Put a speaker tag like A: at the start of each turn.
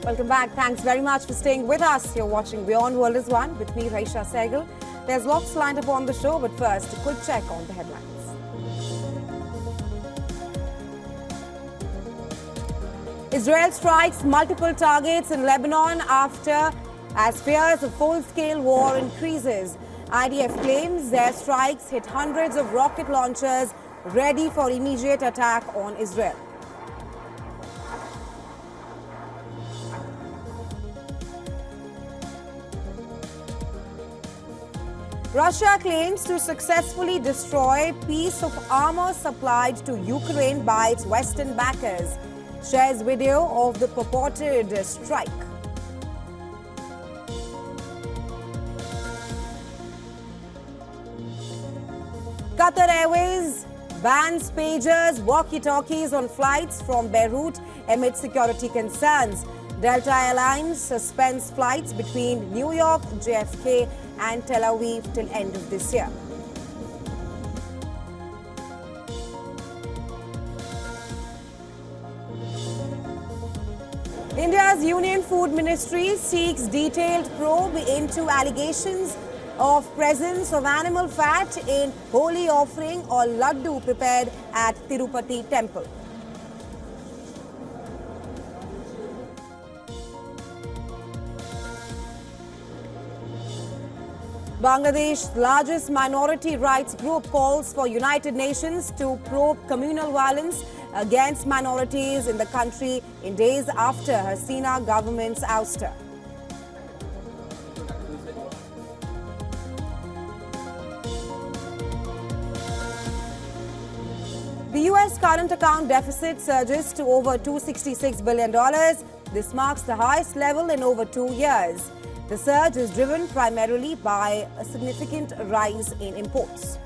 A: Welcome back. Thanks very much for staying with us. You're watching WION World is One with me, Raisha Sehgal. There's lots lined up on the show, but first, a quick check on the headlines. Israel strikes multiple targets in Lebanon as fears of full-scale war increases. IDF claims their strikes hit hundreds of rocket launchers ready for immediate attack on Israel. Russia claims to successfully destroy piece of armor supplied to Ukraine by its Western backers. Shares video of the purported strike. Qatar Airways bans pagers, walkie-talkies on flights from Beirut amid security concerns. Delta Airlines suspends flights between New York, JFK and Tel Aviv till end of this year. India's Union Food Ministry seeks detailed probe into allegations of presence of animal fat in holy offering or laddu prepared at Tirupati temple. Bangladesh's largest minority rights group calls for United Nations to probe communal violence against minorities in the country in days after Hasina government's ouster. The US current account deficit surges to over $266 billion. This marks the highest level in over 2 years. The surge is driven primarily by a significant rise in imports.